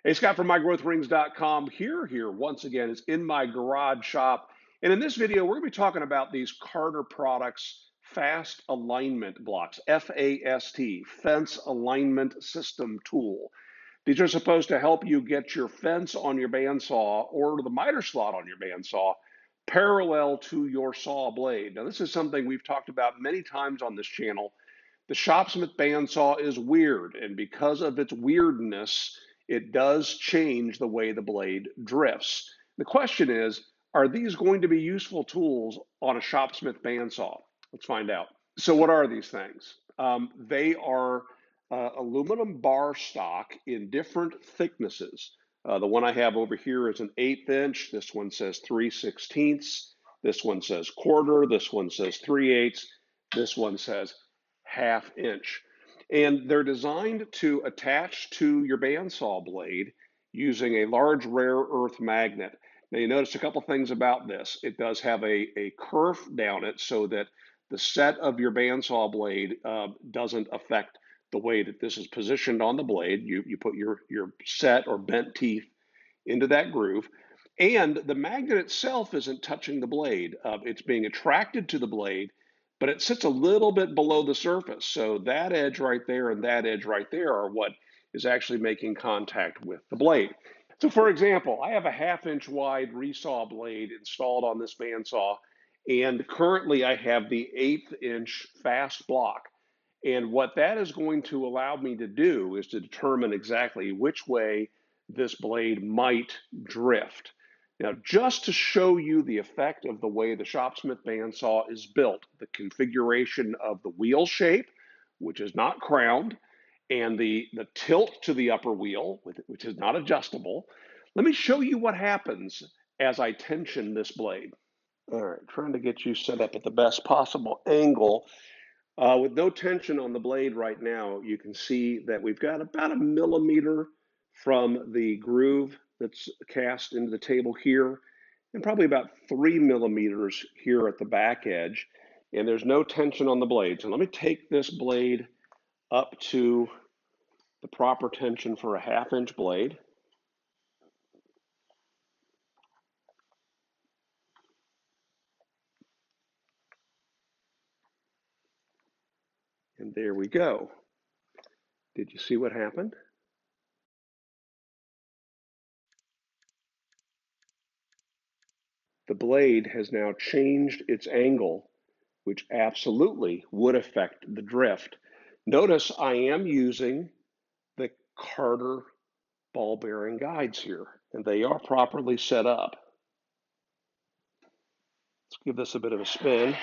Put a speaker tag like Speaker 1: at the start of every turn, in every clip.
Speaker 1: Hey, Scott from MyGrowthRings.com here once again. It's in my garage shop. And in this video, we're going to be talking about these Carter Products Fast Alignment Blocks, F.A.S.T, Fence Alignment System Tool. These are supposed to help you get your fence on your bandsaw or the miter slot on your bandsaw parallel to your saw blade. Now, this is something we've talked about many times on this channel. The Shopsmith bandsaw is weird, and because of its weirdness, it does change the way the blade drifts. The question is, are these going to be useful tools on a Shopsmith bandsaw? Let's find out. So what are these things? They are aluminum bar stock in different thicknesses. The one I have over here is an 1/8 inch. This one says 3/16. This one says quarter. This one says 3/8. This one says 1/2 inch. And they're designed to attach to your bandsaw blade using a large rare earth magnet. Now you notice a couple things about this. It does have a kerf down it so that the set of your bandsaw blade doesn't affect the way that this is positioned on the blade. You put your set or bent teeth into that groove. And the magnet itself isn't touching the blade. It's being attracted to the blade, but it sits a little bit below the surface. So that edge right there and that edge right there are what is actually making contact with the blade. So for example, I have a 1/2 inch wide resaw blade installed on this bandsaw, and currently I have the 1/8 inch fast block. And what that is going to allow me to do is to determine exactly which way this blade might drift. Now, just to show you the effect of the way the Shopsmith bandsaw is built, the configuration of the wheel shape, which is not crowned, and the tilt to the upper wheel, which is not adjustable, let me show you what happens as I tension this blade. All right, trying to get you set up at the best possible angle. With no tension on the blade right now, you can see that we've got about 1 millimeter from the groove that's cast into the table here, and probably about 3 millimeters here at the back edge, and there's no tension on the blade. So let me take this blade up to the proper tension for a 1/2 inch blade. And there we go. Did you see what happened? The blade has now changed its angle, which absolutely would affect the drift. Notice I am using the Carter ball bearing guides here, and they are properly set up. Let's give this a bit of a spin.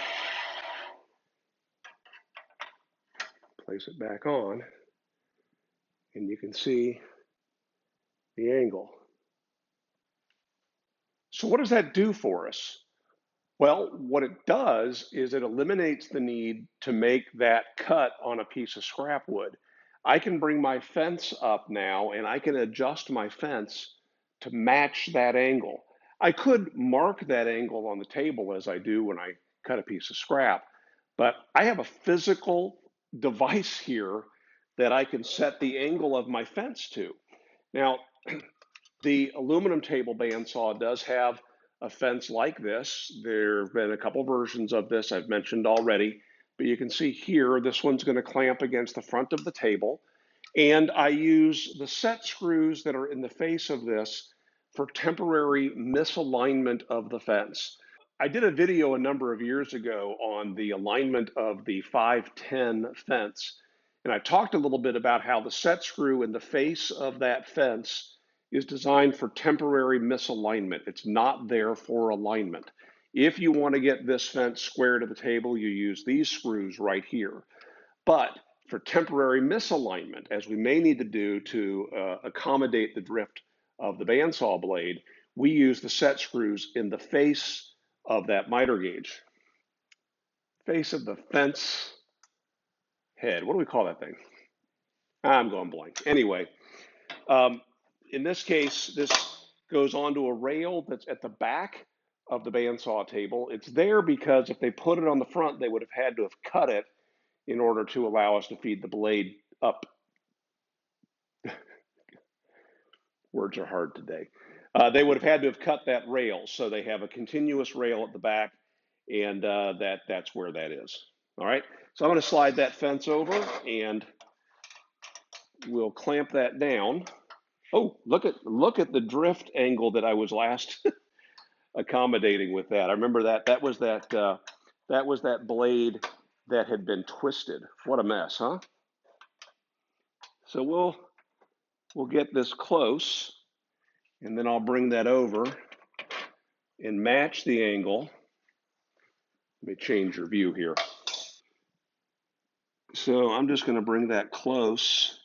Speaker 1: Place it back on, and you can see the angle. So what does that do for us? Well, what it does is it eliminates the need to make that cut on a piece of scrap wood. I can bring my fence up now, and I can adjust my fence to match that angle. I could mark that angle on the table as I do when I cut a piece of scrap, but I have a physical device here that I can set the angle of my fence to. Now, the aluminum table bandsaw does have a fence like this. There have been a couple versions of this I've mentioned already, but you can see here, this one's going to clamp against the front of the table. And I use the set screws that are in the face of this for temporary misalignment of the fence. I did a video a number of years ago on the alignment of the 510 fence, and I talked a little bit about how the set screw in the face of that fence is designed for temporary misalignment. It's not there for alignment. If you want to get this fence square to the table, you use these screws right here. But for temporary misalignment, as we may need to do to accommodate the drift of the bandsaw blade, we use the set screws in the face of that miter gauge. Face of the fence head. What do we call that thing? I'm going blank. Anyway, in this case, this goes onto a rail that's at the back of the bandsaw table. It's there because if they put it on the front, they would have had to have cut it in order to allow us to feed the blade up. Words are hard today. They would have had to have cut that rail, so they have a continuous rail at the back, and that's where that is. All right, so I'm going to slide that fence over, and we'll clamp that down. Oh, look at the drift angle that I was last accommodating with that. I remember that was that blade that had been twisted. What a mess, huh? So we'll get this close, and then I'll bring that over and match the angle. Let me change your view here. So I'm just going to bring that close,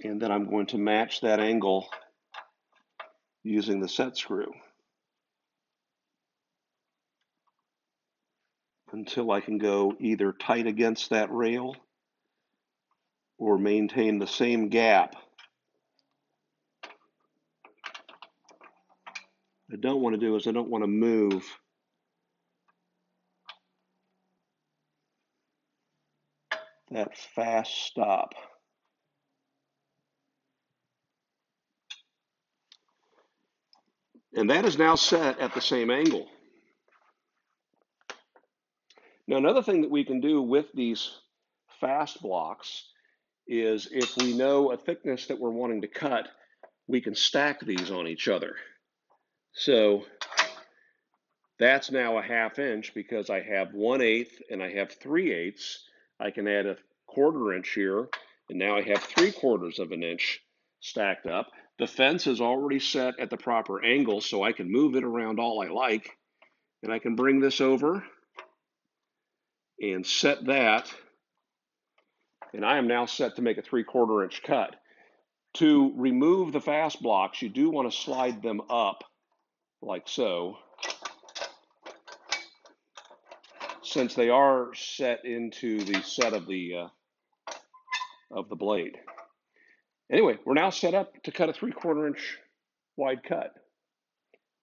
Speaker 1: and then I'm going to match that angle using the set screw until I can go either tight against that rail or maintain the same gap. What I don't want to do is I don't want to move that fast stop. And that is now set at the same angle. Now, another thing that we can do with these F.A.S.T blocks is if we know a thickness that we're wanting to cut, we can stack these on each other. So that's now a 1/2 inch because I have 1/8 and I have 3/8. I can add a 1/4 inch here, and now I have 3/4 of an inch stacked up. The fence is already set at the proper angle, so I can move it around all I like, and I can bring this over and set that, and I am now set to make a 3/4 inch cut. To remove the F.A.S.T blocks, you do want to slide them up like so, since they are set into the set of the blade. Anyway, we're now set up to cut a 3/4 inch wide cut.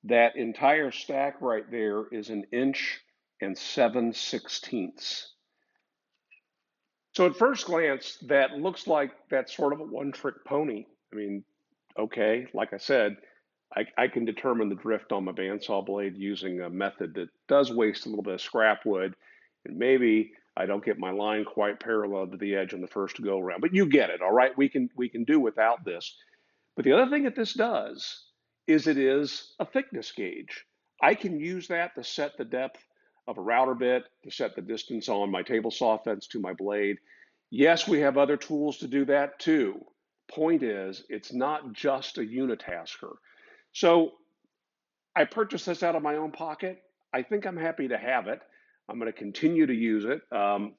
Speaker 1: That entire stack right there is 1 7/16 inches. So at first glance, that looks like that's sort of a one-trick pony. I mean, okay, like I said, I can determine the drift on my bandsaw blade using a method that does waste a little bit of scrap wood, and maybe I don't get my line quite parallel to the edge on the first go around. But you get it, all right? We can do without this. But the other thing that this does is it is a thickness gauge. I can use that to set the depth of a router bit, to set the distance on my table saw fence to my blade. Yes, we have other tools to do that too. Point is, it's not just a unitasker. So I purchased this out of my own pocket. I think I'm happy to have it. I'm going to continue to use it.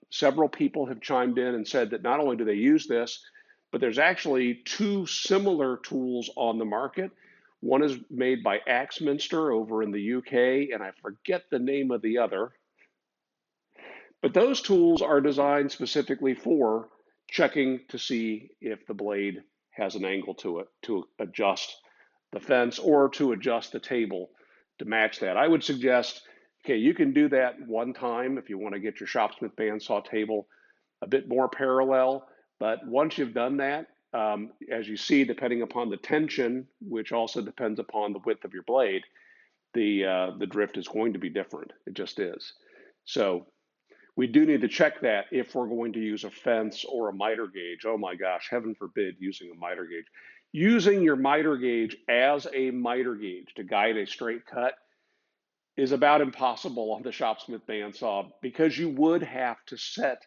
Speaker 1: Several people have chimed in and said that not only do they use this, but there's actually 2 similar tools on the market. One is made by Axminster over in the UK, and I forget the name of the other. But those tools are designed specifically for checking to see if the blade has an angle to it, to adjust the fence or to adjust the table to match that. I would suggest, okay, you can do that one time if you want to get your Shopsmith bandsaw table a bit more parallel. But once you've done that, as you see, depending upon the tension, which also depends upon the width of your blade, the drift is going to be different. It just is. So we do need to check that if we're going to use a fence or a miter gauge. Oh my gosh, heaven forbid using a miter gauge. Using your miter gauge as a miter gauge to guide a straight cut is about impossible on the Shopsmith bandsaw because you would have to set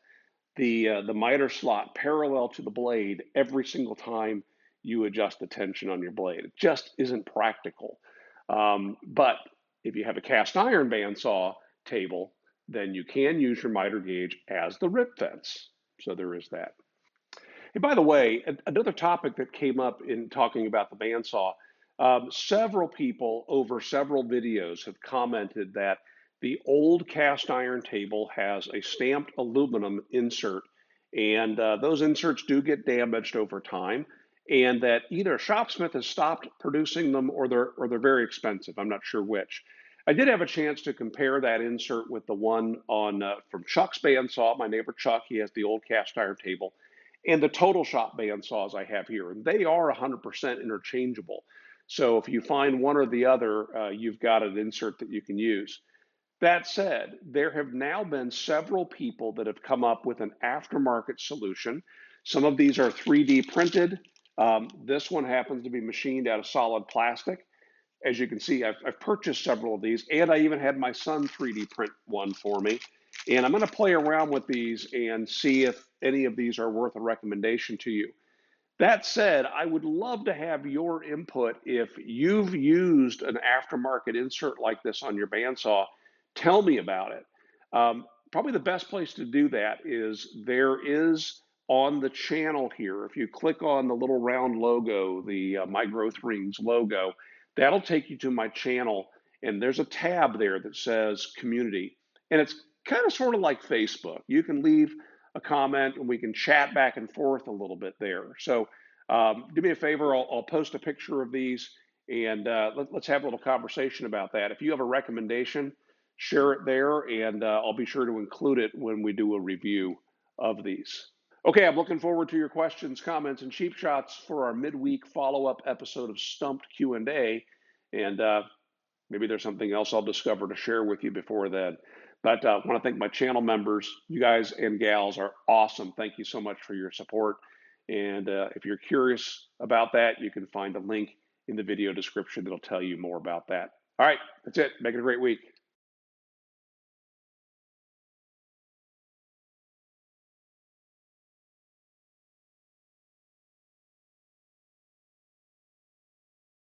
Speaker 1: the miter slot parallel to the blade every single time you adjust the tension on your blade. It just isn't practical. But if you have a cast iron bandsaw table, then you can use your miter gauge as the rip fence. So there is that. Hey, by the way, another topic that came up in talking about the bandsaw, several people over several videos have commented that the old cast iron table has a stamped aluminum insert, and those inserts do get damaged over time, and that either Shopsmith has stopped producing them or they're very expensive. I'm not sure which. I did have a chance to compare that insert with the one on from Chuck's bandsaw. My neighbor Chuck, he has the old cast iron table, and the Total Shop bandsaws I have here. And they are 100% interchangeable. So if you find one or the other, you've got an insert that you can use. That said, there have now been several people that have come up with an aftermarket solution. Some of these are 3D printed. This one happens to be machined out of solid plastic. As you can see, I've purchased several of these, and I even had my son 3D print one for me. And I'm going to play around with these and see if any of these are worth a recommendation to you. That said, I would love to have your input. If you've used an aftermarket insert like this on your bandsaw, tell me about it. Probably the best place to do that is there is on the channel here. If you click on the little round logo, the My Growth Rings logo, that'll take you to my channel. And there's a tab there that says Community. And it's kind of sort of like Facebook. You can leave a comment and we can chat back and forth a little bit there. So do me a favor, I'll post a picture of these and let's have a little conversation about that. If you have a recommendation, share it there and I'll be sure to include it when we do a review of these. Okay, I'm looking forward to your questions, comments, and cheap shots for our midweek follow-up episode of Stumped Q&A. And maybe there's something else I'll discover to share with you before then. But I want to thank my channel members. You guys and gals are awesome. Thank you so much for your support. And if you're curious about that, you can find a link in the video description that'll tell you more about that. All right, that's it. Make it a great week.